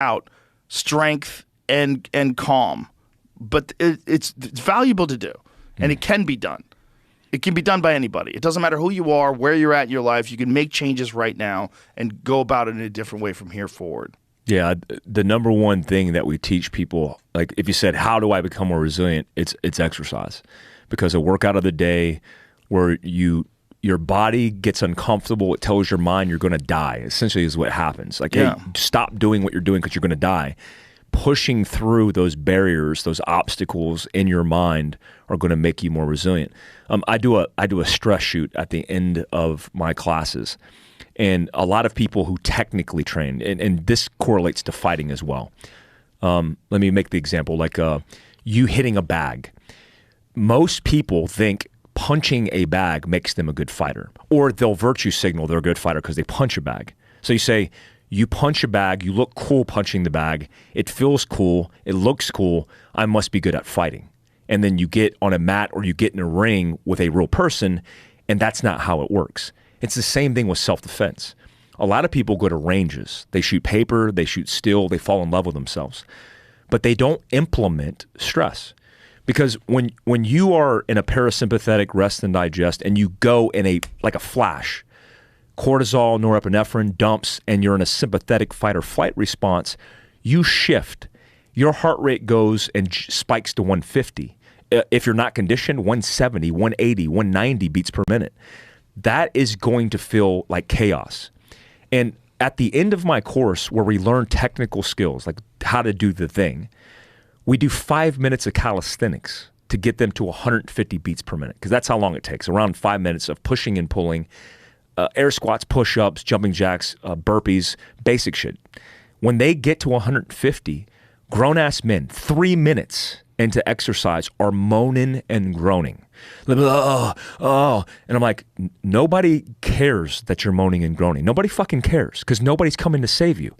out strength and calm, but it's valuable to do, and it can be done. It can be done by anybody. It doesn't matter who you are, where you're at in your life. You can make changes right now and go about it in a different way from here forward. Yeah, the number one thing that we teach people, like if you said, how do I become more resilient? It's exercise. Because a workout of the day where your body gets uncomfortable, it tells your mind you're going to die, essentially is what happens. Like, hey, stop doing what you're doing because you're going to die. Pushing through those barriers, those obstacles in your mind are going to make you more resilient. I do a stress shoot at the end of my classes. And a lot of people who technically train, and this correlates to fighting as well. Let me make the example, like you hitting a bag. Most people think punching a bag makes them a good fighter, or they'll virtue signal they're a good fighter because they punch a bag. So you say, you punch a bag, you look cool punching the bag, it feels cool, it looks cool, I must be good at fighting. And then you get on a mat or you get in a ring with a real person, and that's not how it works. It's the same thing with self-defense. A lot of people go to ranges. They shoot paper, they shoot steel, they fall in love with themselves. But they don't implement stress. Because when you are in a parasympathetic rest and digest and you go in like a flash, cortisol, norepinephrine dumps, and you're in a sympathetic fight or flight response, you shift. Your heart rate goes and spikes to 150. If you're not conditioned, 170, 180, 190 beats per minute. That is going to feel like chaos. And at the end of my course, where we learn technical skills, like how to do the thing, we do 5 minutes of calisthenics to get them to 150 beats per minute, because that's how long it takes, around 5 minutes of pushing and pulling, air squats, push-ups, jumping jacks, burpees, basic shit. When they get to 150, grown-ass men, 3 minutes into exercise, are moaning and groaning. Oh. And I'm like, nobody cares that you're moaning and groaning. Nobody fucking cares, because nobody's coming to save you.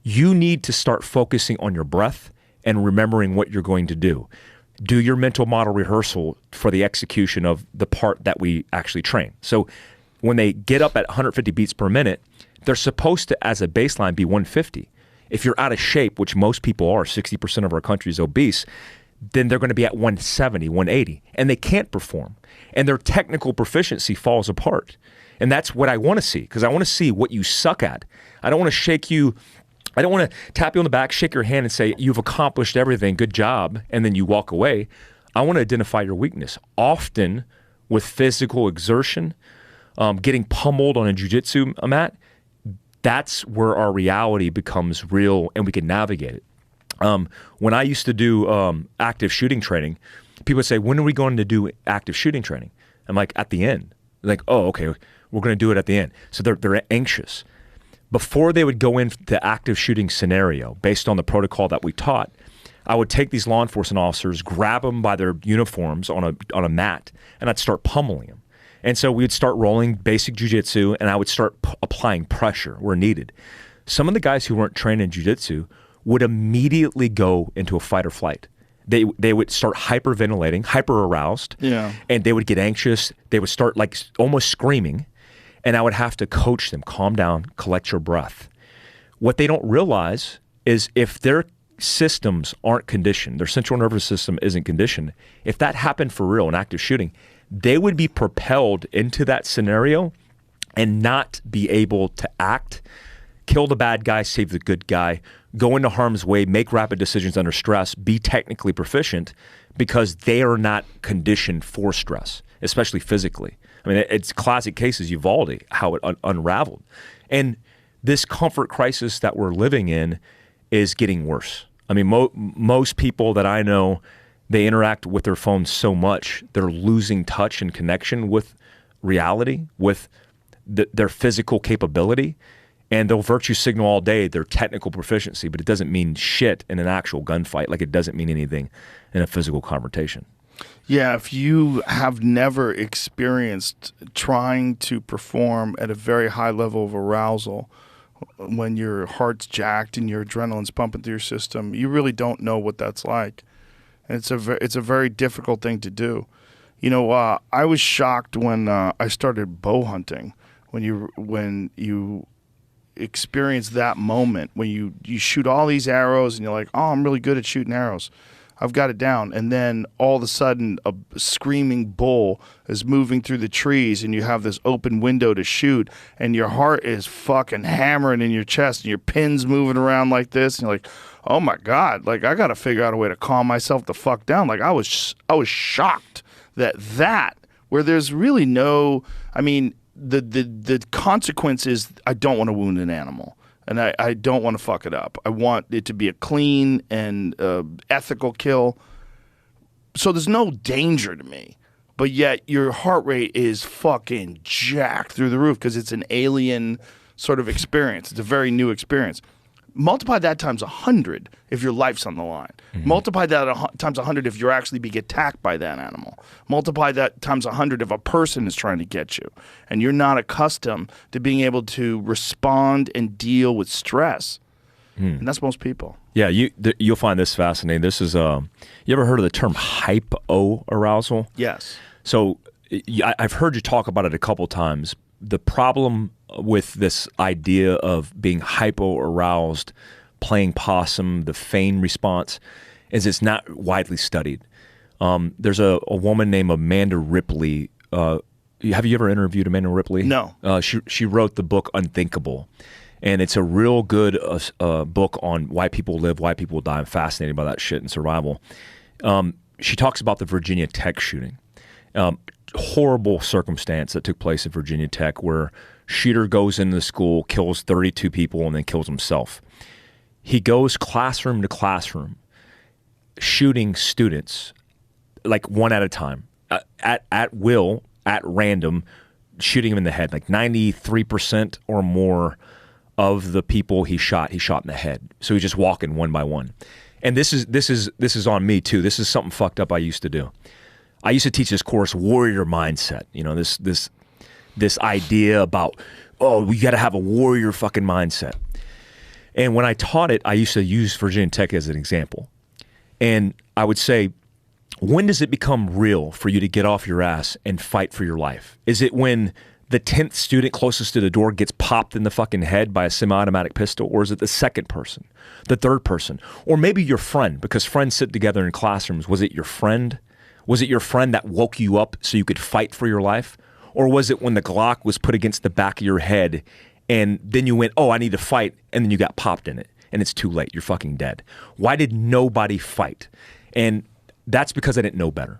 You need to start focusing on your breath and remembering what you're going to do. Do your mental model rehearsal for the execution of the part that we actually train. So when they get up at 150 beats per minute, they're supposed to, as a baseline, be 150. If you're out of shape, which most people are, 60% of our country is obese, then they're going to be at 170, 180, and they can't perform. And their technical proficiency falls apart. And that's what I want to see, because I want to see what you suck at. I don't want to shake you. I don't want to tap you on the back, shake your hand and say, you've accomplished everything, good job, and then you walk away. I want to identify your weakness. Often with physical exertion, getting pummeled on a jiu-jitsu mat, that's where our reality becomes real and we can navigate it. When I used to do active shooting training, people would say, when are we going to do active shooting training? I'm like, at the end. They're like, oh, okay, we're going to do it at the end. So they're anxious. Before they would go into the active shooting scenario, based on the protocol that we taught, I would take these law enforcement officers, grab them by their uniforms on a mat, and I'd start pummeling them. And so we would start rolling basic jiu-jitsu, and I would start applying pressure where needed. Some of the guys who weren't trained in jiu-jitsu would immediately go into a fight or flight. They would start hyperventilating, hyper-aroused, and they would get anxious. They would start like almost screaming, and I would have to coach them, calm down, collect your breath. What they don't realize is if their systems aren't conditioned, their central nervous system isn't conditioned, if that happened for real in active shooting, they would be propelled into that scenario and not be able to act, kill the bad guy, save the good guy, go into harm's way, make rapid decisions under stress, be technically proficient, because they are not conditioned for stress, especially physically. I mean, it's classic cases, Uvalde, how it unraveled. And this comfort crisis that we're living in is getting worse. I mean, most people that I know, they interact with their phones so much, they're losing touch and connection with reality, with their physical capability, and they'll virtue signal all day their technical proficiency, but it doesn't mean shit in an actual gunfight, like it doesn't mean anything in a physical confrontation. Yeah, if you have never experienced trying to perform at a very high level of arousal, when your heart's jacked and your adrenaline's pumping through your system, you really don't know what that's like. And it's a very difficult thing to do. You know, I was shocked when I started bow hunting. experience that moment when you shoot all these arrows and you're like, oh, I'm really good at shooting arrows. I've got it down. And then all of a sudden a screaming bull is moving through the trees and you have this open window to shoot and your heart is fucking hammering in your chest and your pin's moving around like this. And you're like, oh my God, like I got to figure out a way to calm myself the fuck down. Like I was shocked that where there's really no, I mean, the consequence is I don't want to wound an animal. And I don't want to fuck it up. I want it to be a clean and ethical kill. So there's no danger to me. But yet your heart rate is fucking jacked through the roof because it's an alien sort of experience. It's a very new experience. Multiply that times 100 if your life's on the line. Mm-hmm. Multiply that times 100 if you're actually being attacked by that animal. Multiply that times 100 if a person is trying to get you and you're not accustomed to being able to respond and deal with stress. And that's most people. Yeah, you'll find this fascinating. This is you ever heard of the term hypoarousal? Yes. So I've heard you talk about it a couple times. The problem with this idea of being hypo-aroused, playing possum, the feign response, is it's not widely studied. There's a woman named Amanda Ripley. Have you ever interviewed Amanda Ripley? No. She wrote the book Unthinkable, and it's a real good book on why people live, why people die. I'm fascinated by that shit in survival. She talks about the Virginia Tech shooting. Horrible circumstance that took place at Virginia Tech where shooter goes into the school, kills 32 people, and then kills himself. He goes classroom to classroom, shooting students, like one at a time, at will, at random, shooting them in the head. Like 93% or more of the people he shot in the head. So he's just walking one by one. And this is on me too. This is something fucked up I used to do. I used to teach this course, warrior mindset. You know, this idea about, oh, we got to have a warrior fucking mindset. And when I taught it, I used to use Virginia Tech as an example. And I would say, when does it become real for you to get off your ass and fight for your life? Is it when the 10th student closest to the door gets popped in the fucking head by a semi-automatic pistol? Or is it the second person, the third person? Or maybe your friend, because friends sit together in classrooms. Was it your friend? Was it your friend that woke you up so you could fight for your life? Or was it when the Glock was put against the back of your head and then you went, oh, I need to fight, and then you got popped in it and it's too late. You're fucking dead. Why did nobody fight? And that's because I didn't know better.